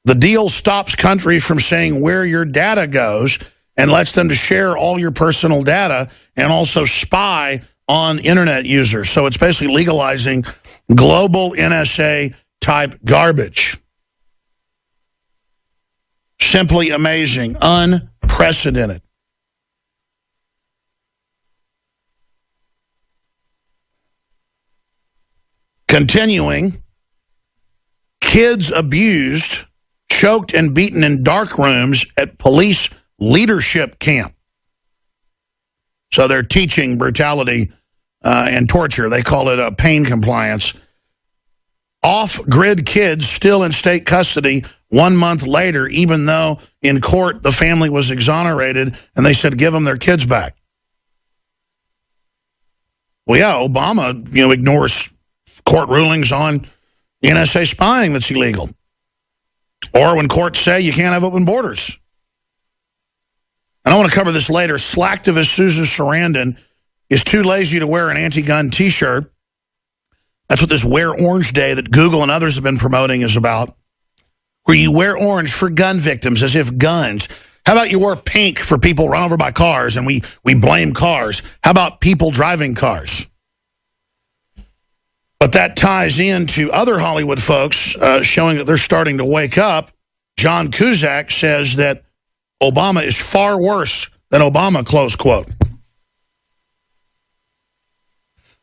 The deal stops countries from saying where your data goes and lets them to share all your personal data and also spy on internet users. So it's basically legalizing global NSA-type garbage. Simply amazing. Unprecedented. Continuing, kids abused, choked, and beaten in dark rooms at police leadership camp. So they're teaching brutality and torture. They call it pain compliance. Off-grid kids still in state custody 1 month later, even though in court the family was exonerated and they said give them their kids back. Well, yeah, Obama, ignores court rulings on NSA spying that's illegal. Or when courts say you can't have open borders. And I want to cover this later. Slacktivist Susan Sarandon is too lazy to wear an anti-gun T-shirt. That's what this Wear Orange Day that Google and others have been promoting is about. Where you wear orange for gun victims as if guns. How about you wear pink for people run over by cars and we blame cars? How about people driving cars? But that ties into other Hollywood folks showing that they're starting to wake up. John Cusack says that Obama is far worse than Obama, close quote.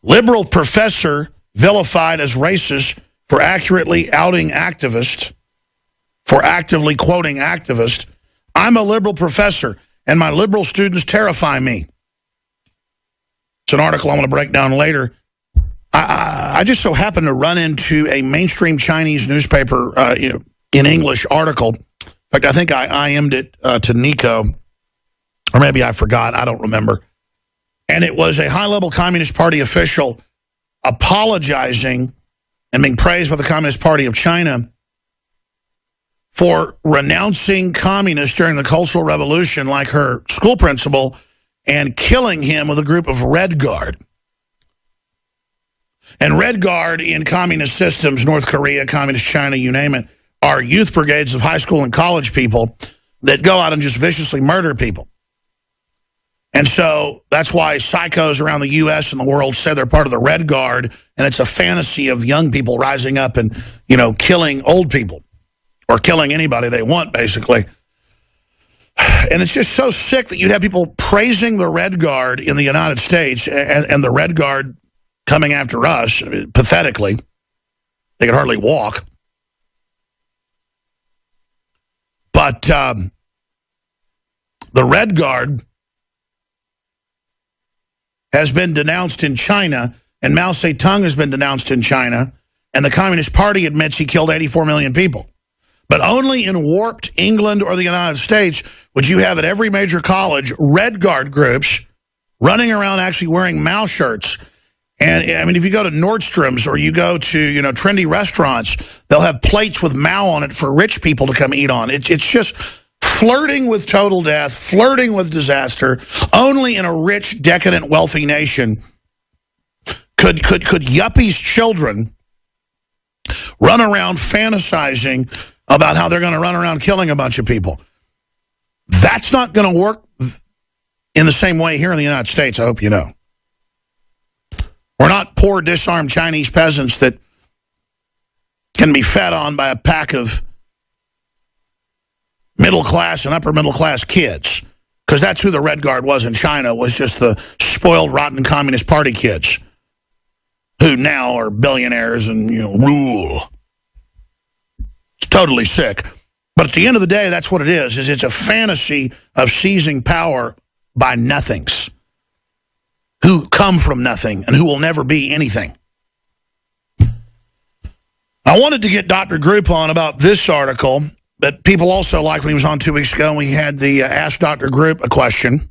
Liberal professor vilified as racist for accurately outing activist, for actively quoting activist. I'm a liberal professor, and my liberal students terrify me. It's an article I'm going to break down later. I just so happened to run into a mainstream Chinese newspaper in English article. In fact, I think I IM'd it to Nico, or maybe I forgot. I don't remember. And it was a high-level Communist Party official apologizing and being praised by the Communist Party of China for renouncing communists during the Cultural Revolution like her school principal and killing him with a group of Red Guard. And Red Guard in communist systems, North Korea, Communist China, you name it, are youth brigades of high school and college people that go out and just viciously murder people. And so that's why psychos around the U.S. and the world say they're part of the Red Guard, and it's a fantasy of young people rising up and, killing old people or killing anybody they want, basically. And it's just so sick that you'd have people praising the Red Guard in the United States and the Red Guard coming after us, pathetically. They could hardly walk. But the Red Guard has been denounced in China, and Mao Zedong has been denounced in China, and the Communist Party admits he killed 84 million people. But only in warped England or the United States would you have at every major college Red Guard groups running around actually wearing Mao shirts. And, I mean, if you go to Nordstrom's or you go to, trendy restaurants, they'll have plates with Mao on it for rich people to come eat on. It's just flirting with total death, flirting with disaster. Only in a rich, decadent, wealthy nation could yuppies' children run around fantasizing about how they're going to run around killing a bunch of people. That's not going to work in the same way here in the United States, I hope you know. We're not poor, disarmed Chinese peasants that can be fed on by a pack of middle-class and upper-middle-class kids, because that's who the Red Guard was in China, was just the spoiled, rotten Communist Party kids who now are billionaires and, rule. It's totally sick. But at the end of the day, that's what it is it's a fantasy of seizing power by nothings who come from nothing and who will never be anything. I wanted to get Dr. Group on about this article that people also liked when he was on 2 weeks ago. We had the Ask Dr. Group a question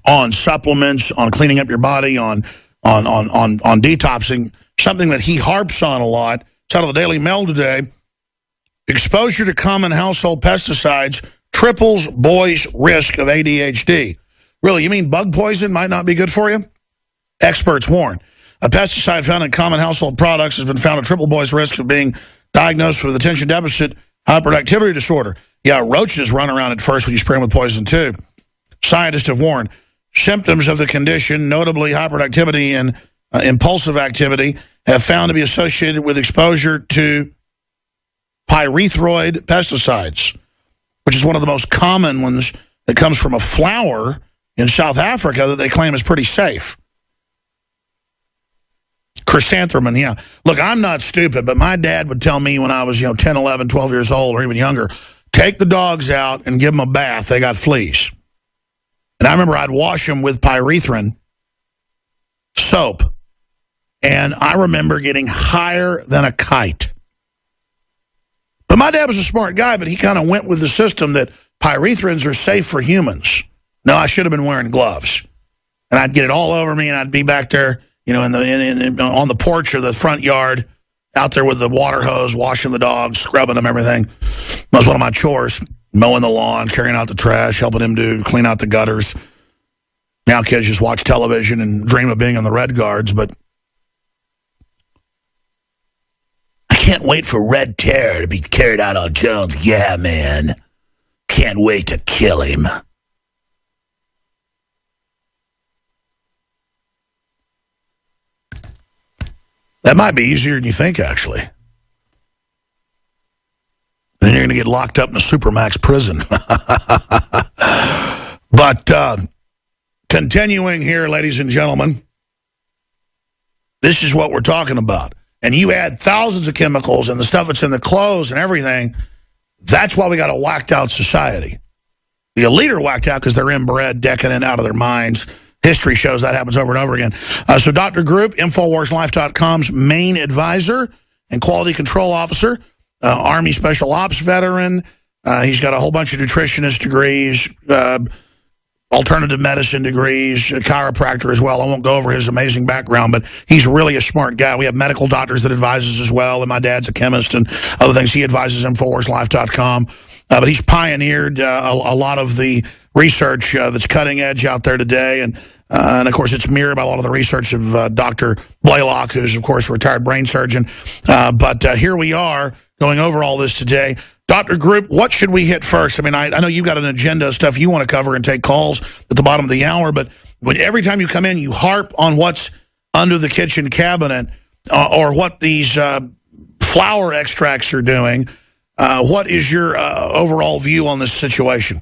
on supplements, on cleaning up your body, on detoxing, something that he harps on a lot. It's out of the Daily Mail today. Exposure to common household pesticides triples boys' risk of ADHD. Really, you mean bug poison might not be good for you? Experts warn. A pesticide found in common household products has been found to triple boys' risk of being diagnosed with attention deficit Hyperactivity disorder. Yeah, roaches run around at first when you spray them with poison, too. Scientists have warned. Symptoms of the condition, notably hyperactivity and impulsive activity, have found to be associated with exposure to pyrethroid pesticides, which is one of the most common ones that comes from a flower in South Africa that they claim is pretty safe. Chrysanthemum, yeah. Look, I'm not stupid, but my dad would tell me when I was 10, 11, 12 years old or even younger, take the dogs out and give them a bath. They got fleas. And I remember I'd wash them with pyrethrin soap. And I remember getting higher than a kite. But my dad was a smart guy, but he kind of went with the system that pyrethrins are safe for humans. No, I should have been wearing gloves. And I'd get it all over me, and I'd be back there, on the porch or the front yard, out there with the water hose, washing the dogs, scrubbing them, everything. That was one of my chores, mowing the lawn, carrying out the trash, helping him clean out the gutters. Now kids just watch television and dream of being in the Red Guards, but I can't wait for Red Terror to be carried out on Jones. Yeah, man. Can't wait to kill him. That might be easier than you think, actually. Then you're going to get locked up in a Supermax prison. But continuing here, ladies and gentlemen, this is what we're talking about. And you add thousands of chemicals and the stuff that's in the clothes and everything, that's why we got a whacked out society. The elite are whacked out because they're inbred, decadent, out of their minds. History shows that happens over and over again. So Dr. Group, InfoWarsLife.com's main advisor and quality control officer, Army Special Ops veteran. He's got a whole bunch of nutritionist degrees, alternative medicine degrees, a chiropractor as well. I won't go over his amazing background, but he's really a smart guy. We have medical doctors that advise us as well, and my dad's a chemist and other things. He advises InfoWarsLife.com. But he's pioneered a lot of the research that's cutting edge out there today. And of course, it's mirrored by a lot of the research of Dr. Blaylock, who's, of course, a retired brain surgeon. But here we are going over all this today. Dr. Group, what should we hit first? I mean, I know you've got an agenda of stuff you want to cover and take calls at the bottom of the hour, but every time you come in, you harp on what's under the kitchen cabinet or what these flower extracts are doing. What is your overall view on this situation?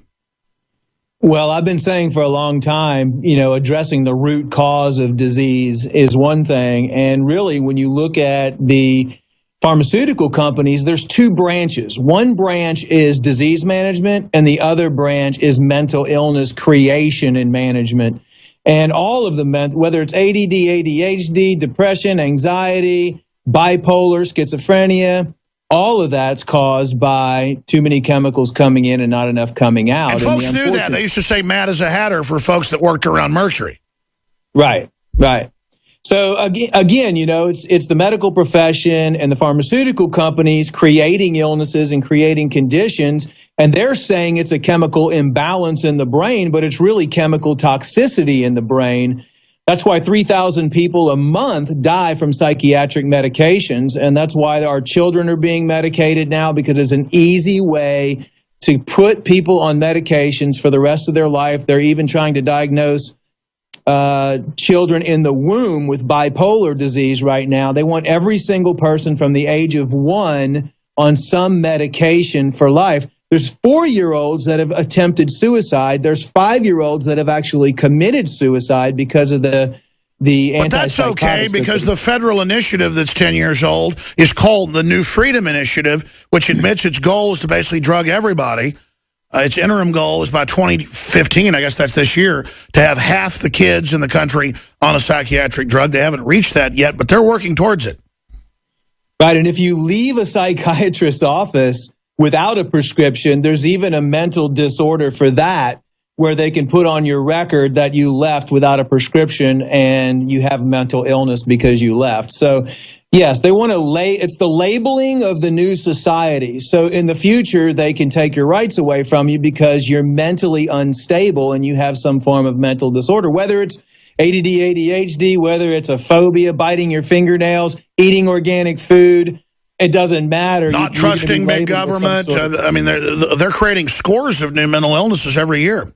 Well, I've been saying for a long time, addressing the root cause of disease is one thing. And really, when you look at the pharmaceutical companies, there's two branches. One branch is disease management, and the other branch is mental illness creation and management. And all of them, whether it's ADD, ADHD, depression, anxiety, bipolar, schizophrenia, all of that's caused by too many chemicals coming in and not enough coming out. And folks knew that. They used to say mad as a hatter for folks that worked around mercury. Right. So again, it's the medical profession and the pharmaceutical companies creating illnesses and creating conditions, and they're saying it's a chemical imbalance in the brain, but it's really chemical toxicity in the brain. That's why 3,000 people a month die from psychiatric medications, and that's why our children are being medicated now, because it's an easy way to put people on medications for the rest of their life. They're even trying to diagnose children in the womb with bipolar disease right now. They want every single person from the age of 1 on some medication for life. There's 4-year-olds that have attempted suicide. There's 5-year-olds that have actually committed suicide because of the But that's okay, because the federal initiative that's 10 years old is called the New Freedom Initiative, which admits its goal is to basically drug everybody. Its interim goal is by 2015, I guess that's this year, to have half the kids in the country on a psychiatric drug. They haven't reached that yet, but they're working towards it. Right, and if you leave a psychiatrist's office without a prescription, there's even a mental disorder for that, where they can put on your record that you left without a prescription and you have mental illness because you left. So yes, they want to it's the labeling of the new society. So in the future, they can take your rights away from you because you're mentally unstable and you have some form of mental disorder, whether it's ADD, ADHD, whether it's a phobia, biting your fingernails, eating organic food, it doesn't matter. Not trusting big government. I mean, they're creating scores of new mental illnesses every year.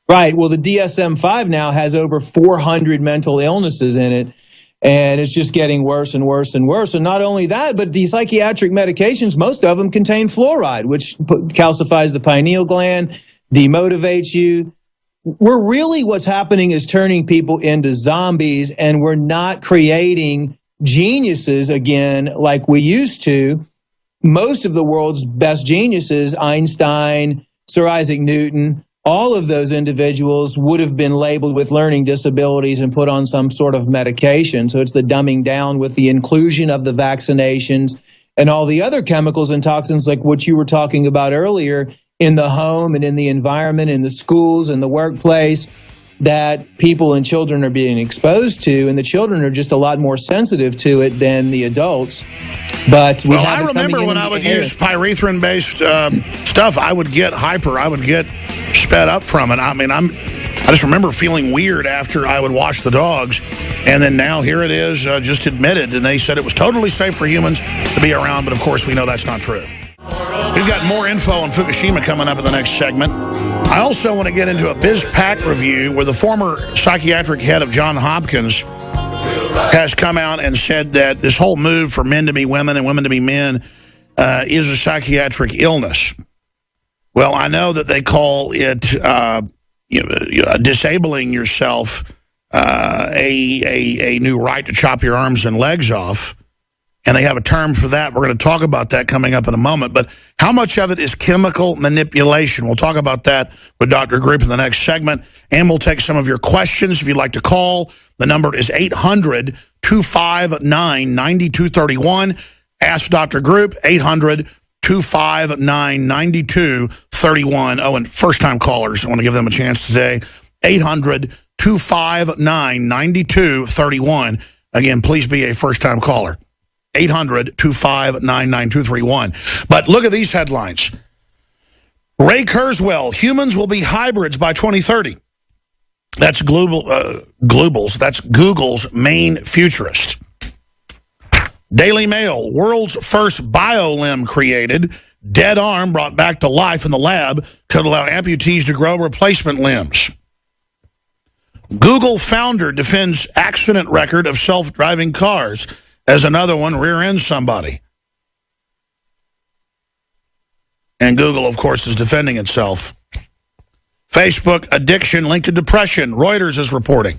Right. Well, the DSM-5 now has over 400 mental illnesses in it, and it's just getting worse and worse and worse. And not only that, but the psychiatric medications, most of them contain fluoride, which calcifies the pineal gland, demotivates you. What's happening is turning people into zombies, and we're not creating geniuses again like we used to. Most of the world's best geniuses, Einstein, Sir Isaac Newton, all of those individuals would have been labeled with learning disabilities and put on some sort of medication. So it's the dumbing down with the inclusion of the vaccinations and all the other chemicals and toxins like what you were talking about earlier in the home and in the environment, in the schools and the workplace that people and children are being exposed to. And the children are just a lot more sensitive to it than the adults. But I remember when I would use pyrethrin-based stuff, I would get hyper. I would get sped up from it. I mean, I just remember feeling weird after I would wash the dogs. And then now here it is, just admitted. And they said it was totally safe for humans to be around. But, of course, we know that's not true. We've got more info on Fukushima coming up in the next segment. I also want to get into a BizPac review where the former psychiatric head of Johns Hopkins has come out and said that this whole move for men to be women and women to be men is a psychiatric illness. Well, I know that they call it disabling yourself a new right to chop your arms and legs off. And they have a term for that. We're going to talk about that coming up in a moment. But how much of it is chemical manipulation? We'll talk about that with Dr. Group in the next segment. And we'll take some of your questions if you'd like to call. The number is 800-259-9231. Ask Dr. Group, 800-259-9231. Oh, and first-time callers, I want to give them a chance today. 800-259-9231. Again, please be a first-time caller. 800-259-9231. But look at these headlines. Ray Kurzweil, humans will be hybrids by 2030. That's That's Google's main futurist. Daily Mail, world's first bio-limb created. Dead arm brought back to life in the lab could allow amputees to grow replacement limbs. Google founder defends accident record of self-driving cars as another one rear-ends somebody. And Google, of course, is defending itself. Facebook addiction linked to depression. Reuters is reporting.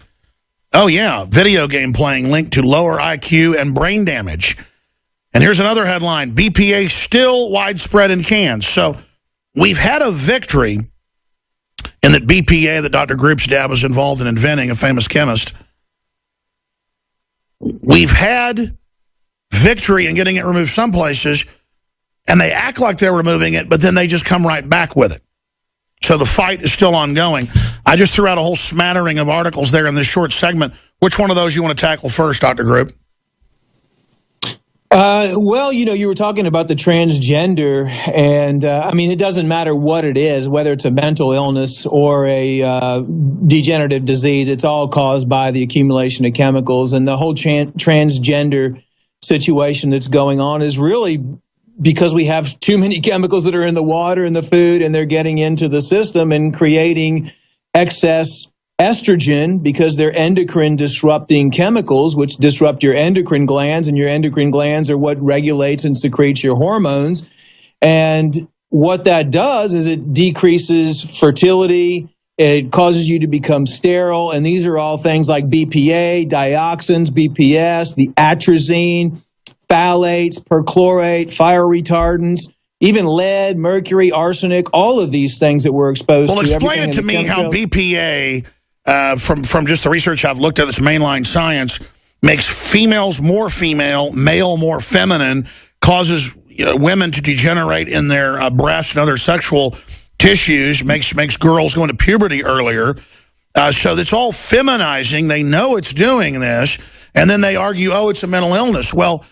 Oh, yeah, video game playing linked to lower IQ and brain damage. And here's another headline. BPA still widespread in cans. So we've had a victory in that BPA that Dr. Group's dad was involved in inventing, a famous chemist. We've had victory in getting it removed some places, and they act like they're removing it, but then they just come right back with it. So the fight is still ongoing. I just threw out a whole smattering of articles there in this short segment. Which one of those you want to tackle first, Dr. Group? Well, you were talking about the transgender, and I mean, it doesn't matter what it is, whether it's a mental illness or a degenerative disease, it's all caused by the accumulation of chemicals. And the whole transgender situation that's going on is really because we have too many chemicals that are in the water and the food, and they're getting into the system and creating excess estrogen because they're endocrine disrupting chemicals, which disrupt your endocrine glands, and your endocrine glands are what regulates and secretes your hormones. And what that does is it decreases fertility. It causes you to become sterile. And these are all things like BPA, dioxins, BPS, the atrazine, phthalates, perchlorate, fire retardants, even lead, mercury, arsenic, all of these things that we're exposed to. Well, explain it to me how BPA, from just the research I've looked at, this mainline science, makes females more female, male more feminine, causes women to degenerate in their breasts and other sexual tissues, makes girls go into puberty earlier. So it's all feminizing. They know it's doing this, and then they argue, oh, it's a mental illness. Well,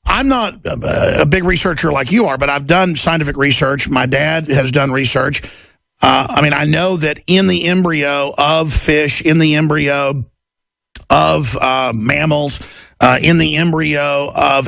I'm not a big researcher like you are, but I've done scientific research. My dad has done research. I mean, I know that in the embryo of fish, in the embryo of mammals, in the embryo of